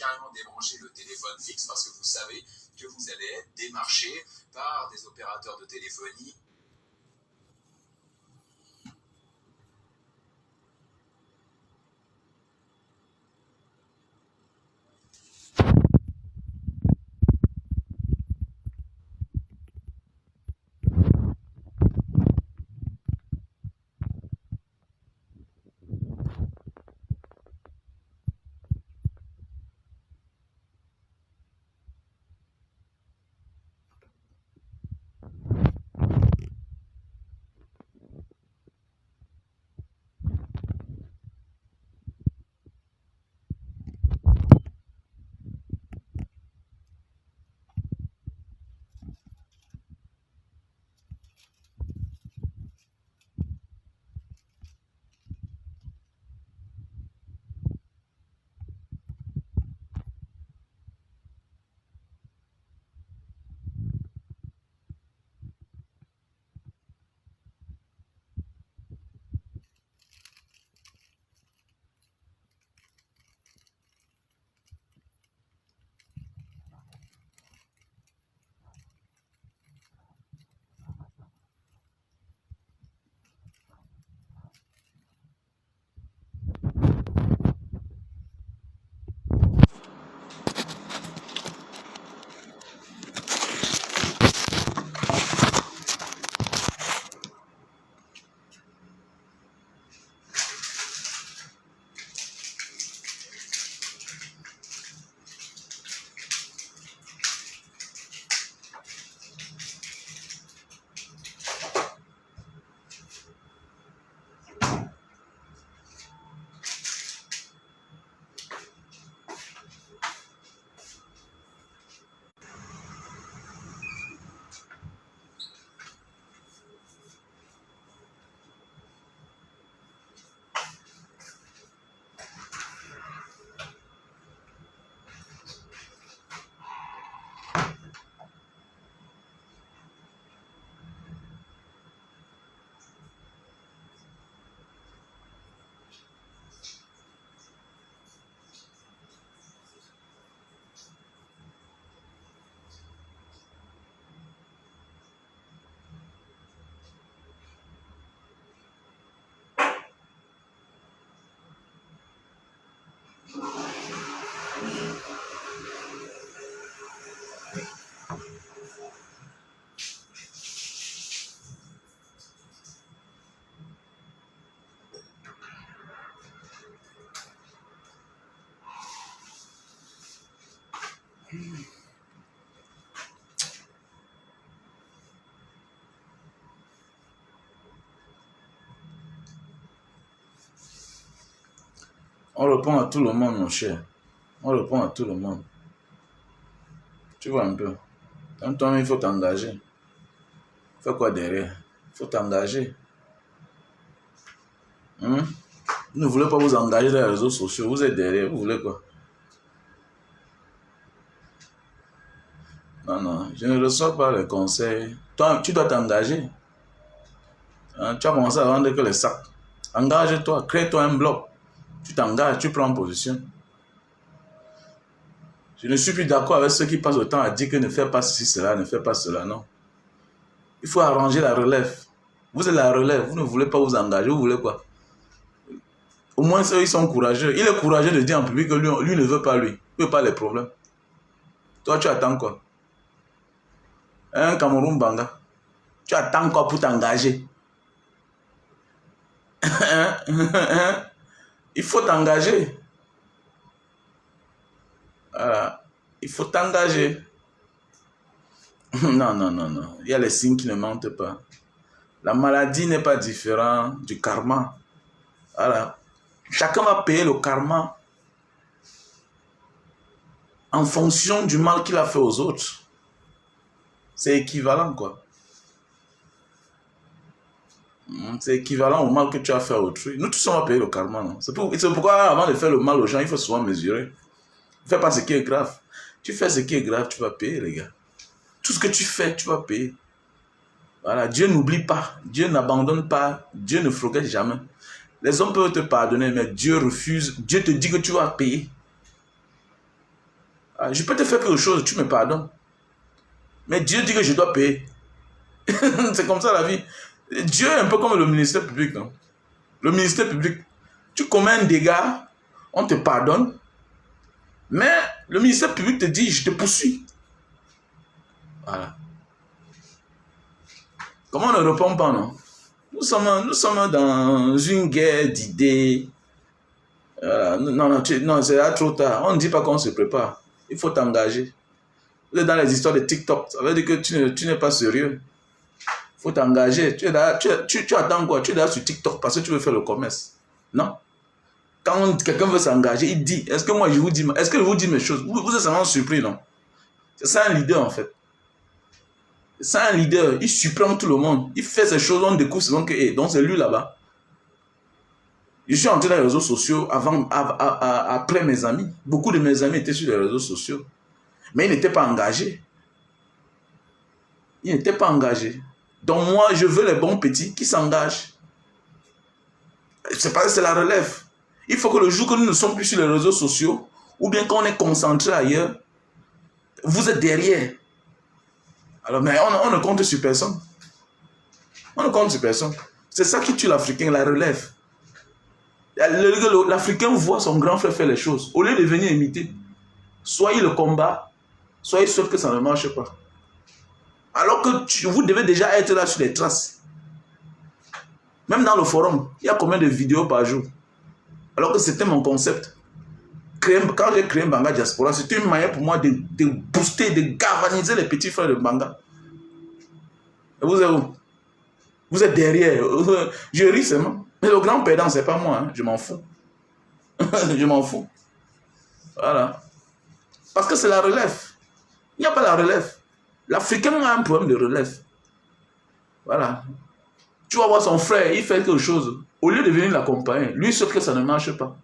carrément débrancher le téléphone fixe parce que vous savez que vous allez être démarché par des opérateurs de téléphonie. On répond à tout le monde, mon cher. On répond à tout le monde. Tu vois un peu. Quand toi, il faut t'engager. Fais quoi derrière? Il faut t'engager. Vous ne voulez pas vous engager dans les réseaux sociaux. Vous êtes derrière. Vous voulez quoi? Non, non. Je ne reçois pas les conseils. Toi, tu dois t'engager. Tu as commencé à vendre que les sacs. Engage-toi. Crée-toi un blog. Tu t'engages. Tu prends position. Je ne suis plus d'accord avec ceux qui passent le temps à dire que ne fais pas ceci, cela, ne fais pas cela, non. Il faut arranger la relève. Vous êtes la relève, vous ne voulez pas vous engager, vous voulez quoi? Au moins, eux, ils sont courageux. Il est courageux de dire en public que lui ne veut pas lui. Il ne veut pas les problèmes. Toi, tu attends quoi? Un Cameroun Banga. Tu attends quoi pour t'engager? Il faut t'engager. Voilà. Il faut t'engager. Non, non, non, non. Il y a les signes qui ne mentent pas. La maladie n'est pas différente du karma. Voilà. Chacun va payer le karma en fonction du mal qu'il a fait aux autres. C'est équivalent, quoi. C'est équivalent au mal que tu as fait à autrui. Nous tous, on va payer le karma, non? C'est pourquoi, avant de faire le mal aux gens, il faut souvent mesurer. Ne fais pas ce qui est grave. Tu fais ce qui est grave, tu vas payer, les gars. Tout ce que tu fais, tu vas payer. Voilà, Dieu n'oublie pas. Dieu n'abandonne pas. Dieu ne regrette jamais. Les hommes peuvent te pardonner, mais Dieu refuse. Dieu te dit que tu vas payer. Je peux te faire quelque chose, tu me pardonnes. Mais Dieu dit que je dois payer. C'est comme ça la vie. Dieu est un peu comme le ministère public, non? Le ministère public, tu commets un dégât, on te pardonne, mais le ministère public te dit, je te poursuis. Voilà. Comment on ne répond pas, non? Nous sommes dans une guerre d'idées. Non, c'est là trop tard. On ne dit pas qu'on se prépare. Il faut t'engager. Vous êtes dans les histoires de TikTok. Ça veut dire que tu n'es pas sérieux. Il faut t'engager. Tu attends quoi? Tu es là sur TikTok parce que tu veux faire le commerce. Non. Quand quelqu'un veut s'engager, il dit, est-ce que je vous dis mes choses? Vous êtes seulement surpris, non? C'est ça un leader, en fait. C'est un leader. Il surprend tout le monde. Il fait ces choses, on découvre souvent que, donc c'est lui là-bas. Je suis entré dans les réseaux sociaux après mes amis. Beaucoup de mes amis étaient sur les réseaux sociaux. Mais ils n'étaient pas engagés. Ils n'étaient pas engagés. Donc moi, je veux les bons petits qui s'engagent. C'est parce que c'est la relève. Il faut que le jour que nous ne sommes plus sur les réseaux sociaux, ou bien quand on est concentré ailleurs, vous êtes derrière. Alors, mais on ne compte sur personne. On ne compte sur personne. C'est ça qui tue l'Africain, la relève. L'Africain voit son grand frère faire les choses. Au lieu de venir imiter, soit il le combat, soit il souhaite que ça ne marche pas. Alors que vous devez déjà être là sur les traces. Même dans le forum, il y a combien de vidéos par jour? Alors que c'était mon concept. Quand j'ai créé Mbanga Diaspora, c'était une manière pour moi de booster, de galvaniser les petits frères de Mbanga. Et vous êtes où? Vous êtes derrière. Je ris seulement. Mais le grand perdant, ce n'est pas moi. Hein. Je m'en fous. Je m'en fous. Voilà. Parce que c'est la relève. Il n'y a pas la relève. L'Africain a un problème de relève. Voilà. Tu vas voir son frère, il fait quelque chose. Au lieu de venir l'accompagner, lui, il sait que ça ne marche pas.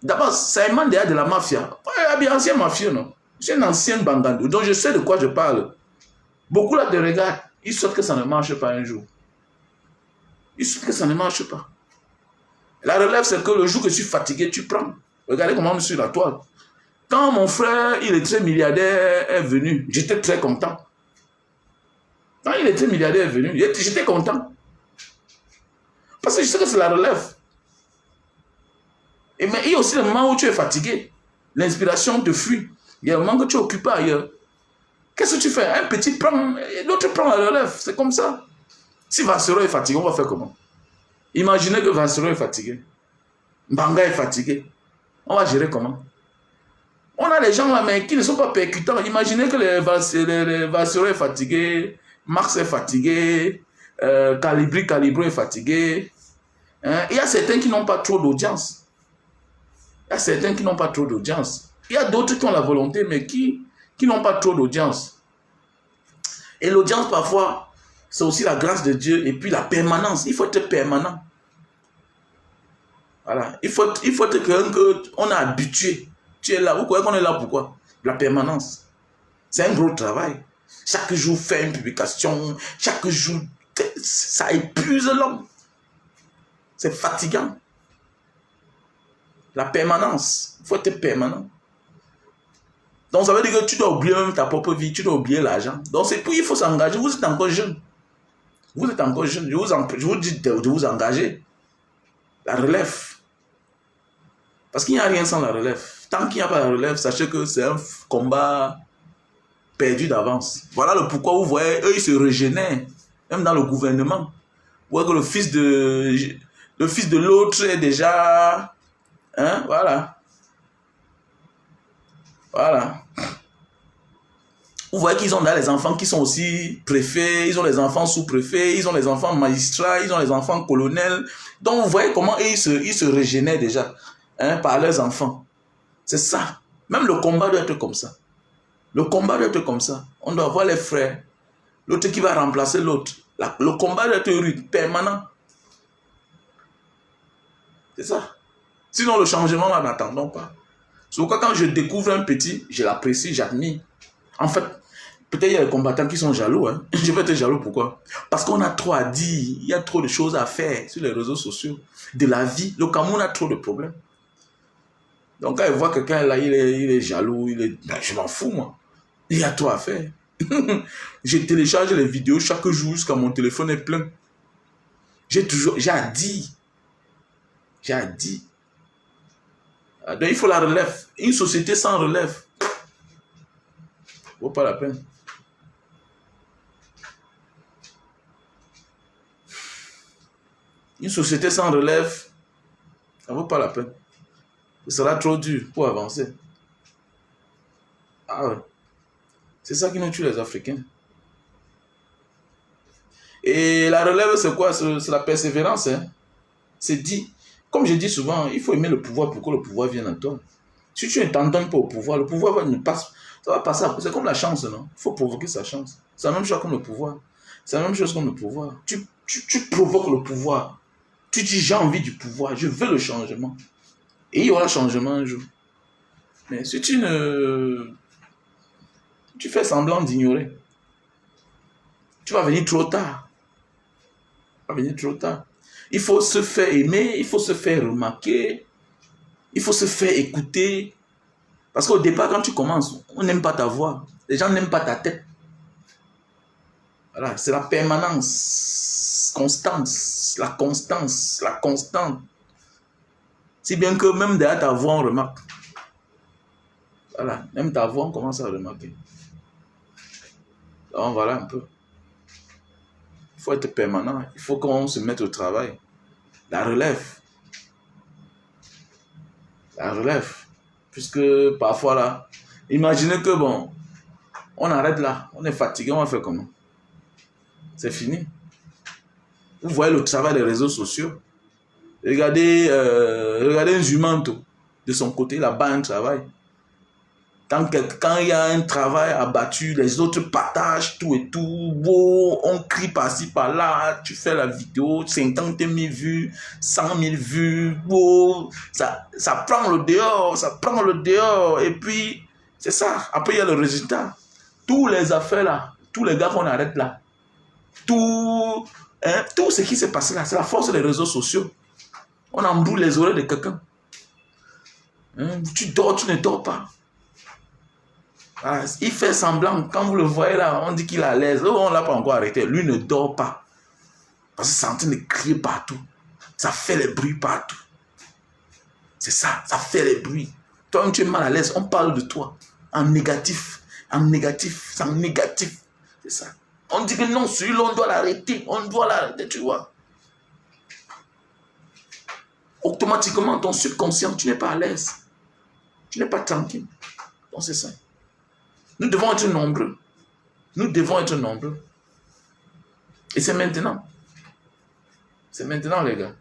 D'abord, ça émane déjà de la mafia. Ouais, ancien mafieux, non? Je suis un ancien bandando, donc je sais de quoi je parle. Beaucoup là te regardent, ils souhaitent que ça ne marche pas un jour. Ils souhaitent que ça ne marche pas. La relève, c'est que le jour que je suis fatigué, tu prends. Regardez comment je suis sur la toile. Quand mon frère, il est très milliardaire, est venu, j'étais très content. Quand il était milliardaire est venu, j'étais content. Parce que je sais que c'est la relève. Mais il y a aussi le moment où tu es fatigué. L'inspiration te fuit. Il y a un moment que tu es occupé ailleurs. Qu'est-ce que tu fais? Un petit prend, l'autre prend la relève. C'est comme ça. Si Vassero est fatigué, on va faire comment? Imaginez que Vassero est fatigué. Mbanga est fatigué. On va gérer comment? On a des gens là, mais qui ne sont pas percutants. Imaginez que les Vassero est fatigué. Max est fatigué. Calibro est fatigué. Hein? Il y a certains qui n'ont pas trop d'audience. Il y a certains qui n'ont pas trop d'audience. Il y a d'autres qui ont la volonté, mais qui n'ont pas trop d'audience. Et l'audience, parfois, c'est aussi la grâce de Dieu et puis la permanence. Il faut être permanent. Voilà. Il faut être quelqu'un qu'on a habitué. Tu es là. Vous croyez qu'on est là pourquoi? La permanence. C'est un gros travail. Chaque jour, faire une publication. Chaque jour, ça épuise l'homme. C'est fatigant. La permanence. Il faut être permanent. Donc, ça veut dire que tu dois oublier même ta propre vie. Tu dois oublier l'argent. Donc, c'est pour il faut s'engager. Vous êtes encore jeune. Vous êtes encore jeune. Je vous dis de vous engager. La relève. Parce qu'il n'y a rien sans la relève. Tant qu'il n'y a pas la relève, sachez que c'est un combat perdu d'avance. Voilà le pourquoi vous voyez, eux, ils se régénèrent. Même dans le gouvernement. Vous voyez que le fils de l'autre est déjà... Hein, voilà. Voilà. Vous voyez qu'ils ont là les enfants qui sont aussi préfets, ils ont les enfants sous-préfets, ils ont les enfants magistrats, ils ont les enfants colonels. Donc vous voyez comment ils se régénèrent déjà, hein, par leurs enfants. C'est ça. Même le combat doit être comme ça. Le combat doit être comme ça. On doit voir les frères. L'autre qui va remplacer l'autre. Le combat doit être rude, permanent. C'est ça. Sinon, le changement, là, n'attendons pas. C'est pourquoi quand je découvre un petit, je l'apprécie, j'admire. En fait, peut-être il y a des combattants qui sont jaloux. Hein. Je vais être jaloux, pourquoi? Parce qu'on a trop à dire. Il y a trop de choses à faire sur les réseaux sociaux. De la vie. Le Cameroun a trop de problèmes. Donc, quand il voit quelqu'un là, il est jaloux, ben, je m'en fous, moi. Il y a trop à faire. Je télécharge les vidéos chaque jour jusqu'à mon téléphone est plein. J'ai à dire. J'ai à dire. Donc, il faut la relève. Une société sans relève, vaut pas la peine. Une société sans relève, ça vaut pas la peine. Ce sera trop dur pour avancer. Ah ouais. C'est ça qui nous tue les Africains. Et la relève, c'est quoi? C'est la persévérance. Hein? C'est dit. Comme je dis souvent, il faut aimer le pouvoir pour que le pouvoir vienne à toi. Si tu ne t'en donnes pas au pouvoir, le pouvoir va ça va passer. C'est comme la chance, non? Il faut provoquer sa chance. C'est la même chose comme le pouvoir. C'est la même chose comme le pouvoir. Tu provoques le pouvoir. Tu dis, j'ai envie du pouvoir, je veux le changement. Et il y aura changement un jour. Mais si tu fais semblant d'ignorer, tu vas venir trop tard. Tu vas venir trop tard. Il faut se faire aimer, il faut se faire remarquer, il faut se faire écouter. Parce qu'au départ, quand tu commences, on n'aime pas ta voix. Les gens n'aiment pas ta tête. Voilà, c'est la permanence, constance, la constante. Si bien que même derrière ta voix, on remarque. Voilà, même ta voix, on commence à remarquer. Donc voilà un peu. Il faut être permanent, il faut qu'on se mette au travail. La relève. La relève. Puisque parfois là, imaginez que bon, on arrête là, on est fatigué, on va faire comment? C'est fini. Vous voyez le travail des réseaux sociaux. Regardez un jumanto de son côté, là-bas un travail. Quand il y a un travail abattu, les autres partagent tout et tout. Wow, on crie par-ci, par-là. Tu fais la vidéo, 50 000 vues, 100 000 vues. Wow, ça prend le dehors, ça prend le dehors. Et puis, c'est ça. Après, il y a le résultat. Tous les affaires là, tous les gars qu'on arrête là, tout ce qui s'est passé là, c'est la force des réseaux sociaux. On embrouille les oreilles de quelqu'un. Tu dors, tu ne dors pas. Ah, il fait semblant, quand vous le voyez là, on dit qu'il est à l'aise. On ne l'a pas encore arrêté. Lui ne dort pas. Parce que c'est en train de crier partout. Ça fait les bruits partout. C'est ça, ça fait les bruits. Toi, tu es mal à l'aise, on parle de toi. En négatif. En négatif. C'est en négatif. C'est ça. On dit que non, celui-là, on doit l'arrêter. On doit l'arrêter, tu vois. Automatiquement, ton subconscient, tu n'es pas à l'aise. Tu n'es pas tranquille. Donc, c'est ça. Nous devons être nombreux. Nous devons être nombreux. Et c'est maintenant. C'est maintenant, les gars.